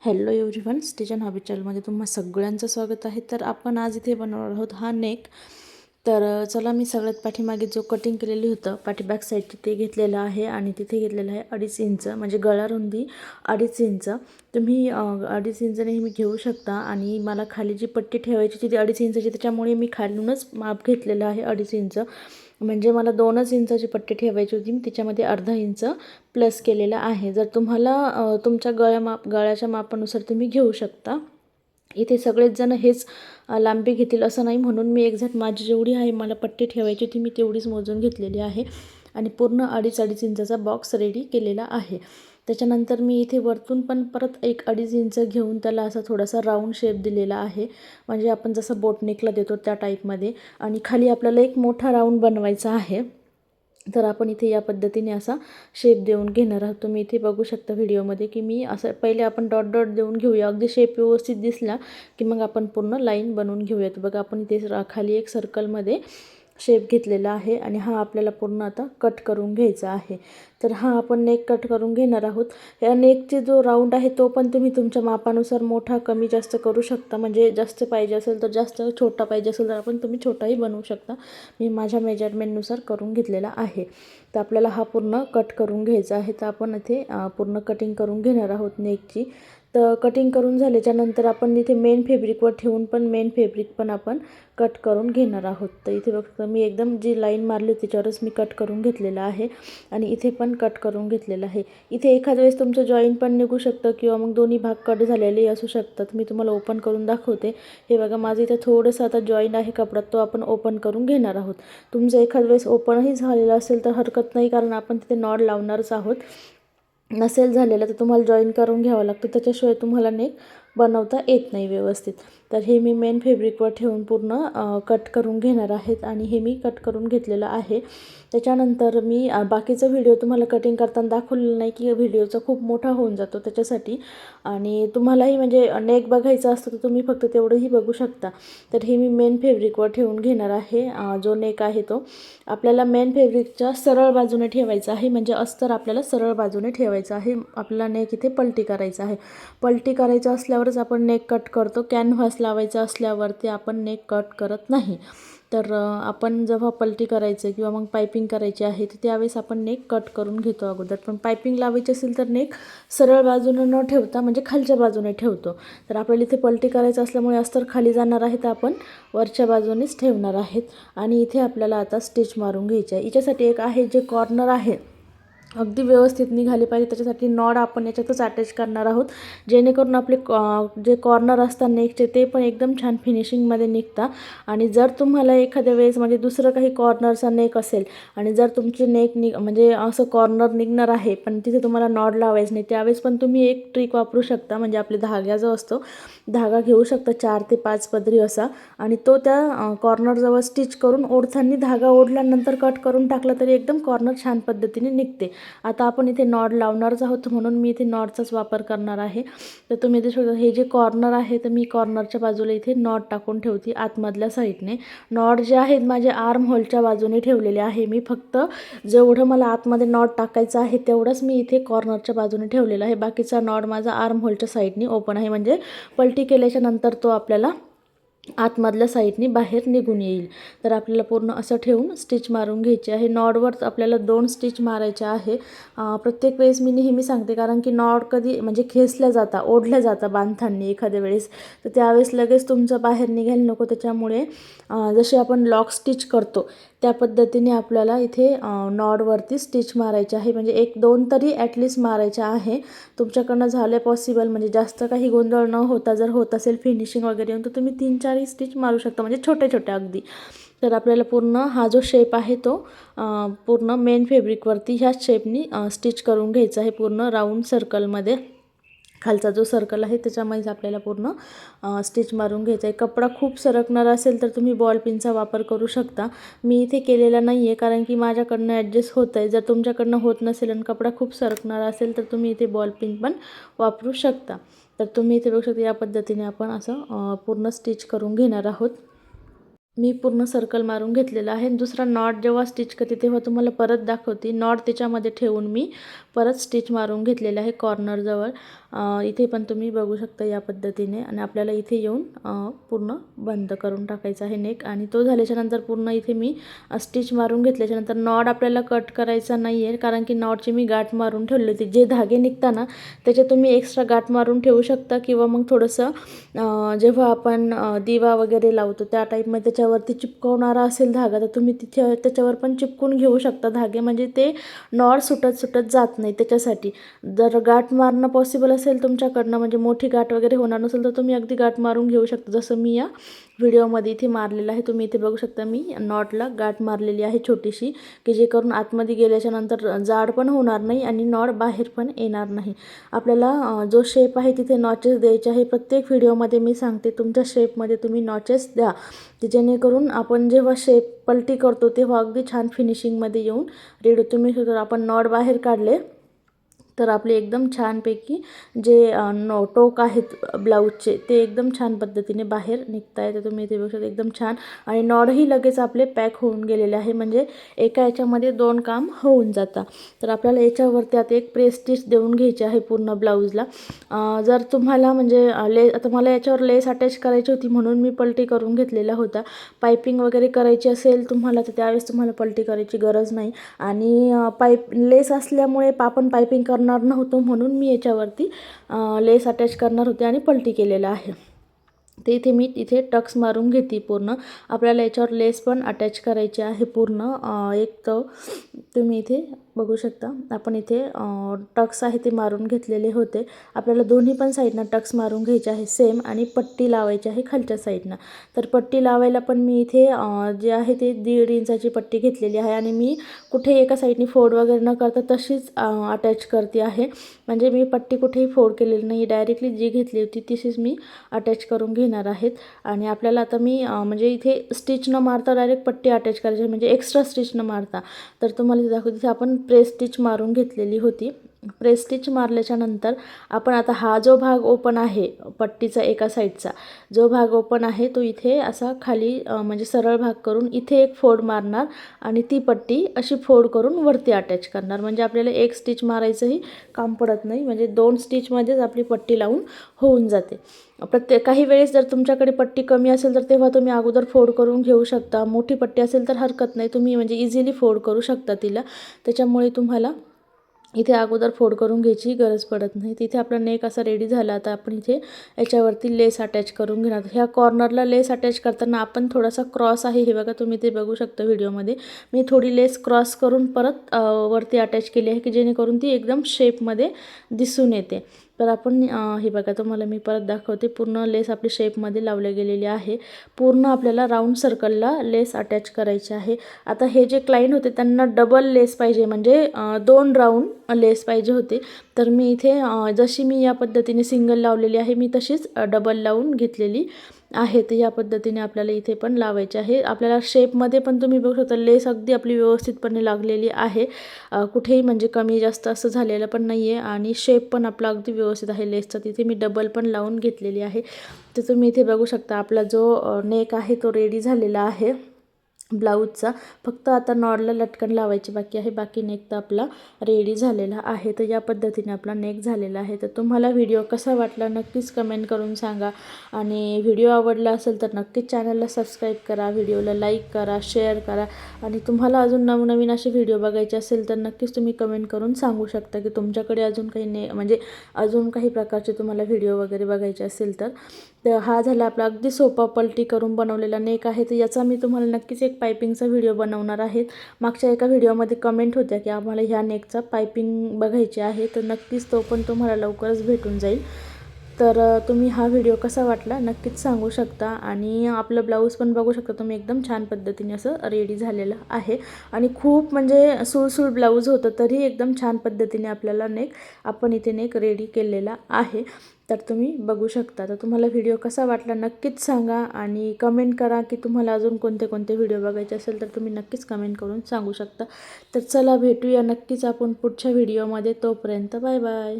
Hello everyone, stitch hobby चॅनलमध्ये तुम्हा सगळ्यांचं स्वागत आहे. तर आपण आज इथे बनवणार आहोत हा नेक. तर चला, मी सगळ्यात पाठीमागे जो कटिंग केलेली होतं पाठीबॅक साईडची ते घेतलेलं आहे आणि तिथे घेतलेलं आहे 2.5 इंच, म्हणजे गळा रुंदी 2.5 इंच. तुम्ही 2.5 इंच नेहमी घेऊ शकता. आणि मला खाली जी पट्टी ठेवायची ती 2.5 इंचची, त्याच्यामुळे मी खालूनच माप घेतलेलं आहे 2.5 इंच. म्हणजे मला 2च इंचाची पट्टी ठेवायची होती, मी त्याच्यामध्ये अर्धा इंच प्लस केलेला आहे. जर तुम्हाला तुमच्या गळ्याच्या मापानुसार तुम्ही घेऊ शकता. इथे सगळेच जण हेच लांबी घेतील असं नाही, म्हणून मी एक्झॅक्ट माझी जेवढी आहे मला पट्टी ठेवायची होती मी तेवढीच मोजून घेतलेली आहे. आणि पूर्ण 2.5 इंचाचा बॉक्स रेडी केलेला आहे. त्याच्यानंतर मी इथे वरतून पण परत एक 2.5 इंच घेऊन त्याला असा थोडासा राऊंड शेप दिलेला आहे, म्हणजे आपण जसं बोटनेकला देतो त्या टाईपमध्ये. आणि खाली आपल्याला एक मोठा राऊंड बनवायचा आहे. तर आपण इथे या पद्धतीने असा शेप देऊन घेणार आहोत. तुम्ही इथे बघू शकता व्हिडिओमध्ये की मी असं पहिले आपण डॉट डॉट देऊन घेऊया. अगदी शेप व्यवस्थित दिसला की मग आपण पूर्ण लाईन बनवून घेऊयात. बघा, आपण इथे खाली एक सर्कलमध्ये शेप घेतलेला आहे आणि हा आपल्याला पूर्ण आता कट करून घ्यायचा आहे. तर हा आपण नेक कट करून घेणार आहोत. या नेकचे जो राऊंड आहे तो पण तुम्ही तुमच्या मापानुसार मोठा कमी जास्त करू शकता. म्हणजे जास्त पाहिजे असेल तर जास्त, छोटा पाहिजे असेल तर आपण तुम्ही छोटाही बनवू शकता. मी माझ्या मेजरमेंटनुसार करून घेतलेला आहे. तर आपल्याला हा पूर्ण कट करून घ्यायचा आहे. तर आपण इथे पूर्ण कटिंग करून घेणार आहोत नेकची. तर कटिंग करून झाल्याच्यानंतर आपण इथे मेन फॅब्रिकवर ठेवून पण मेन फॅब्रिक पण आपण कट करून घेणार आहोत. तर इथे बघता मी एकदम जी लाईन मारली त्याच्यावरच मी कट करून घेतलेलं आहे आणि इथे पण कट करून घेतलेलं आहे. इथे एखाद्या वेळेस तुमचं जॉईंट पण निघू शकतं किंवा मग दोन्ही भाग कट झालेले असू शकतात. मी तुम्हाला ओपन करून दाखवते. हे बघा, माझं इथे थोडंसं आता जॉईंट आहे कपड्यात, तो आपण ओपन करून घेणार आहोत. तुमचं एखाद्या वेळेस ओपनही झालेलं असेल तर हरकत नाही, कारण आपण तिथे नॉड लावणारच आहोत. नसेल झालेलं तर तुम्हाला जॉईन करून घ्यावं लागतं, त्याच्याशिवाय तुम्हाला नेक बनवता येत नाही व्यवस्थित. तर हे मी मेन फॅब्रिकवर ठेवून पूर्ण कट करून घेणार आहेत आणि हे मी कट करून घेतलेलं आहे. त्याच्यानंतर मी बाकीचा व्हिडिओ तुम्हाला कटिंग करताना दाखवलेलं नाही की व्हिडिओचा खूप मोठा होऊन जातो त्याच्यासाठी. आणि तुम्हालाही म्हणजे नेक बघायचं असतं तर तुम्ही फक्त तेवढंही बघू शकता. तर हे मी मेन फॅब्रिकवर ठेवून घेणार आहे. जो नेक आहे तो आपल्याला मेन फॅब्रिकच्या सरळ बाजूने ठेवायचा आहे, म्हणजे अस्तर आपल्याला सरळ बाजूने ठेवायचं आहे. आपल्याला नेक इथे पलटी करायचं आहे. पलटी करायचं असल्यावरच आपण नेक कट करतो. कॅनव्हास लावायचं असल्यावरती आपण नेक कट करत नाही. तर आपण जेव्हा पलटी करायचं किंवा मग पायपिंग करायची आहे तर त्यावेळेस आपण नेक कट करून घेतो अगोदर. पण पायपिंग लावायची असेल तर नेक सरळ बाजूने न ठेवता म्हणजे खालच्या बाजूने ठेवतो. तर आपल्याला इथे पलटी करायचं असल्यामुळे अस्तर खाली जाणार आहे, तर आपण वरच्या बाजूनेच ठेवणार आहेत. आणि इथे आपल्याला आता स्टिच मारून घ्यायची आहे. याच्यासाठी एक आहे जे कॉर्नर आहे अगदी व्यवस्थित निघाले पाहिजे, त्याच्यासाठी नॉड आपण याच्यातच अटॅच करणार आहोत, जेणेकरून आपले जे कॉर्नर असतात नेकचे ते पण एकदम छान फिनिशिंगमध्ये निघतात. आणि जर तुम्हाला एखाद्या वेळेस म्हणजे दुसरं काही कॉर्नरचा नेक असेल आणि जर तुमचे नेक म्हणजे असं कॉर्नर निघणार आहे पण तिथे तुम्हाला नॉड लावायचं नाही, त्यावेळेस पण तुम्ही एक ट्रिक वापरू शकता. म्हणजे आपले धागा जो असतो, धागा घेऊ शकता 4 ते 5 पदरी असा, आणि तो त्या कॉर्नरजवळ स्टिच करून ओढताना धागा ओढल्यानंतर कट करून टाकला तरी एकदम कॉर्नर छान पद्धतीने निघते. आता आपण इथे नॉड लावणारच आहोत म्हणून मी इथे नॉडचाच वापर करणार आहे. तर तुम्ही इथे शकता हे जे कॉर्नर आहे तर मी कॉर्नरच्या बाजूला इथे नॉड टाकून ठेवते आतमधल्या साईडने. नॉड जे आहेत माझे आर्म होलच्या बाजूने ठेवलेले आहे. मी फक्त जेवढं मला आतमध्ये नॉड टाकायचं आहे तेवढंच मी इथे कॉर्नरच्या बाजूने ठेवलेलं आहे. बाकीचा नॉड माझा आर्म होलच्या साईडने ओपन आहे, म्हणजे पलटी केल्याच्या नंतर तो आपल्याला आतमधल्या साईडने बाहेर निघून येईल. तर आपल्याला पूर्ण असं ठेवून स्टिच मारून घ्यायची आहे. नॉडवर आपल्याला 2 स्टिच मारायच्या आहे. प्रत्येक वेळेस मी नेहमी सांगते, कारण की नॉड कधी म्हणजे खेचल्या जाता, ओढल्या जाता बांधताना एखाद्या वेळेस, तर त्यावेळेस लगेच तुमचं बाहेर निघायला नको. त्याच्यामुळे जसे आपण लॉक स्टिच करतो त्या पद्धतीने आपल्याला इथे नॉडवरती स्टिच मारायचे आहे. म्हणजे 1-2 तरी ॲटलिस्ट मारायच्या आहे. तुमच्याकडनं झालं पॉसिबल, म्हणजे जास्त काही गोंधळ न होता जर होत असेल फिनिशिंग वगैरे येऊन, तर तुम्ही 3-4 स्टिच मारू शकता, म्हणजे छोटे छोटे अगदी. तर आपल्याला पूर्ण हा जो शेप आहे तो पूर्ण मेन फॅब्रिकवरती ह्याच शेपनी स्टिच करून घ्यायचा आहे, पूर्ण राऊंड सर्कलमध्ये. खालचा जो सर्कल आहे त्याच्यामध्ये आपल्याला पूर्ण स्टिच मारून घ्यायचा आहे. कपडा खूप सरकणार असेल तर तुम्ही बॉल पिनचा वापर करू शकता. मी इथे केलेला नाही आहे, कारण की माझ्याकडनं ॲडजस्ट होत आहे. जर तुमच्याकडनं होत नसेल आणि कपडा खूप सरकणार असेल तर तुम्ही इथे बॉल पिन पण वापरू शकता. तर तुम्ही इथे बघू शकता या पद्धतीने आपण असं पूर्ण स्टिच करून घेणार आहोत. मी पूर्ण सर्कल मारून घेतलेला आहे. दुसरा नॉट जेव्हा स्टिच करते तेव्हा तुम्हाला परत दाखवते. नॉट त्याच्यामध्ये ठेवून मी परत स्टिच मारून घेतलेलं आहे कॉर्नरजवळ. इथे पण तुम्ही बघू शकता या पद्धतीने. आणि आपल्याला इथे येऊन पूर्ण बंद करून टाकायचा आहे नेक. आणि तो झाल्याच्यानंतर पूर्ण इथे मी स्टिच मारून घेतल्याच्यानंतर नॉट आपल्याला कट करायचा नाही आहे, कारण की नॉटची मी गाठ मारून ठेवली होती. जे धागे निघताना त्याचे तुम्ही एक्स्ट्रा गाठ मारून ठेवू शकता, किंवा मग थोडंसं जेव्हा आपण दिवा वगैरे लावतो त्या टाईपमध्ये त्याच्यावरती चिपकवणारा असेल धागा, तर तुम्ही तिथे त्याच्यावर पण चिपकून घेऊ शकता धागे, म्हणजे ते नॉट सुटत जात नाही. त्याच्यासाठी जर गाठ मारणं पॉसिबल असेल तुमच्याकडनं, म्हणजे मोठी गाठ वगैरे होणार नसेल, तर तुम्ही अगदी गाठ मारून घेऊ शकता. जसं मी या व्हिडिओमध्ये इथे मारलेलं आहे, तुम्ही इथे बघू शकता मी नॉटला गाठ मारलेली आहे छोटीशी, की जे करून आतमध्ये गेल्याच्या नंतर जाड पण होणार नाही आणि नॉट बाहेर पण येणार नाही. आपल्याला जो शेप आहे तिथे नॉचेस द्यायचे आहे. प्रत्येक व्हिडिओमध्ये मी सांगते तुमच्या शेपमध्ये तुम्ही नॉचेस द्या, जेणेकरून आपण जेव्हा शेप पलटी करतो तेव्हा अगदी छान फिनिशिंगमध्ये येऊन रेडी. तुम्ही जर आपण नॉट बाहेर काढले तर आपले एकदम छानपैकी जे टोक आहेत ब्लाऊजचे ते एकदम छान पद्धतीने बाहेर निघत आहे. तर तुम्ही इथे बघू शकता एकदम छान. आणि नॉडही लगेच आपले पॅक होऊन गेलेले आहे, म्हणजे एका याच्यामध्ये 2 काम होऊन जातात. तर आपल्याला याच्यावरती आता एक प्रेस स्टिच देऊन घ्यायची आहे पूर्ण ब्लाऊजला. जर तुम्हाला म्हणजे आता मला याच्यावर लेस अटॅच करायची होती म्हणून मी पलटी करून घेतलेला होता. पायपिंग वगैरे करायची असेल तुम्हाला तर त्यावेळेस तुम्हाला पलटी करायची गरज नाही. आणि लेस असल्यामुळे आपण पायपिंग करणार नव्हतो म्हणून मी याच्यावरती लेस अटॅच करणार होते आणि पलटी केलेलं आहे. ते इथे मी इथे टक्स मारून घेते पूर्ण. आपल्याला याच्यावर लेस पण अटॅच करायची आहे पूर्ण. एक तर तुम्ही इथे बघू शकता आपण इथे टक्स आहे ते मारून घेतलेले होते. आपल्याला दोन्ही पण साईडनं टक्स मारून घ्यायचे आहे सेम, आणि पट्टी लावायची आहे खालच्या साईडनं. तर पट्टी लावायला पण मी इथे जे आहे ते 1.5 इंचाची पट्टी घेतलेली आहे, आणि मी कुठे एका साईडनी फोल्ड वगैरे न करता तशीच अटॅच करते आहे. म्हणजे मी पट्टी कुठेही फोल्ड केलेली नाही, डायरेक्टली जी घेतली होती तशीच मी अटॅच करून घेणार आहेत. आणि आपल्याला आता मी म्हणजे इथे स्टिच न मारता डायरेक्ट पट्टी अटॅच करायची, म्हणजे एक्स्ट्रा स्टिच न मारता. तर तुम्हाला इथे दाखवते, तिथे आपण प्रेस स्टिच मारून घेतलेली होती. प्रेस स्टिच मारल्याच्या नंतर आपण आता हा जो भाग ओपन आहे पट्टीचा एका साईडचा जो भाग ओपन आहे तो इथे असा खाली म्हणजे सरळ भाग करून इथे एक फोल्ड मारणार, आणि ती पट्टी अशी फोल्ड करून वरती अटॅच करणार. म्हणजे आपल्याला एक स्टिच मारायचंही काम पडत नाही, म्हणजे 2 स्टिचमध्येच आपली पट्टी लावून होऊन जाते. काही वेळेस जर तुमच्याकडे पट्टी कमी असेल तर तेव्हा तुम्ही अगोदर फोल्ड करून घेऊ शकता. मोठी पट्टी असेल तर हरकत नाही, तुम्ही म्हणजे इझिली फोल्ड करू शकता तिला. त्याच्यामुळे तुम्हाला इथे अगोदर फोल्ड करून घ्यायची गरज पडत नाही. तिथे आपला नेक असा रेडी झाला. आता आपण इथे याच्यावरती लेस अटॅच करून घेणार. ह्या कॉर्नरला लेस अटॅच करताना आपण थोडासा क्रॉस आहे, हे बघा तुम्ही ते बघू शकता व्हिडिओमध्ये, मी थोडी लेस क्रॉस करून परत वरती अटॅच केली आहे, की जेणेकरून ती एकदम शेपमध्ये दिसून येते. तर आपण हे बघा तुम्हाला मी परत दाखवते, पूर्ण लेस आपली शेपमध्ये लावल्या गेलेली आहे. पूर्ण आपल्याला राऊंड सर्कलला लेस अटॅच करायची आहे. आता हे जे क्लायंट होते त्यांना डबल लेस पाहिजे, म्हणजे 2 राऊंड लेस पाहिजे होते. तर मी इथे जशी मी या पद्धतीने सिंगल लावलेली आहे मी तशीच डबल लावून घेतलेली आहे. तर या पद्धतीने आपल्याला इथे पण लावायचे आहे. आपल्याला शेपमध्ये पण तुम्ही बघू शकता लेस अगदी आपली व्यवस्थितपणे लागलेली आहे, कुठेही म्हणजे कमी जास्त असं झालेलं पण नाही आहे, आणि शेप पण आपला अगदी व्यवस्थित आहे लेसचा. तिथे मी डबल पण लावून घेतलेली आहे. तर तुम्ही इथे बघू शकता आपला जो नेक आहे तो रेडी झालेला आहे ब्लाऊजचा. फक्त आता नॉडला लटकन लावायची बाकी आहे, बाकी नेक तर आपला रेडी झालेला आहे. तर या पद्धतीने आपला नेक झालेला आहे. तर तुम्हाला व्हिडिओ कसा वाटला नक्कीच कमेंट करून सांगा, आणि व्हिडिओ आवडला असेल तर नक्कीच चॅनलला सबस्क्राईब करा, व्हिडिओला लाईक करा, शेअर करा. आणि तुम्हाला अजून नवनवीन असे व्हिडिओ बघायचे असेल तर नक्कीच तुम्ही कमेंट करून सांगू शकता की तुमच्याकडे अजून काही म्हणजे अजून काही प्रकारचे तुम्हाला व्हिडिओ वगैरे बघायचे असेल तर. हा झाला आपला अगदी सोपा पलटी करून बनवलेला नेक आहे. तर याचा मी तुम्हाला नक्कीच एक पायपिंगचा व्हिडिओ बनवणार आहे. मागच्या एका व्हिडिओमध्ये कमेंट होत्या की आम्हाला ह्या नेकचा पायपिंग बघायची आहे, तर नक्कीच तो पण तुम्हाला लवकरच भेटून जाईल. तर तुम्ही हा व्हिडिओ कसा वाटला नक्कीच सांगू शकता. आणि आपलं ब्लाऊज पण बघू शकता तुम्ही, एकदम छान पद्धतीने असं रेडी झालेलं आहे. आणि खूप म्हणजे सुळसुळ ब्लाऊज होतं तरी एकदम छान पद्धतीने आपल्याला आपण इथे नेक रेडी केलेला आहे. तर तुम्ही बघू शकता. तर तुम्हाला व्हिडिओ कसा वाटला नक्कीच सांगा, आणि कमेंट करा की तुम्हाला अजून कोणते कोणते व्हिडिओ बघायचे असेल तर तुम्ही नक्कीच कमेंट करून सांगू शकता. तर चला भेटूया नक्कीच आपण पुढच्या व्हिडिओमध्ये. तोपर्यंत बाय बाय.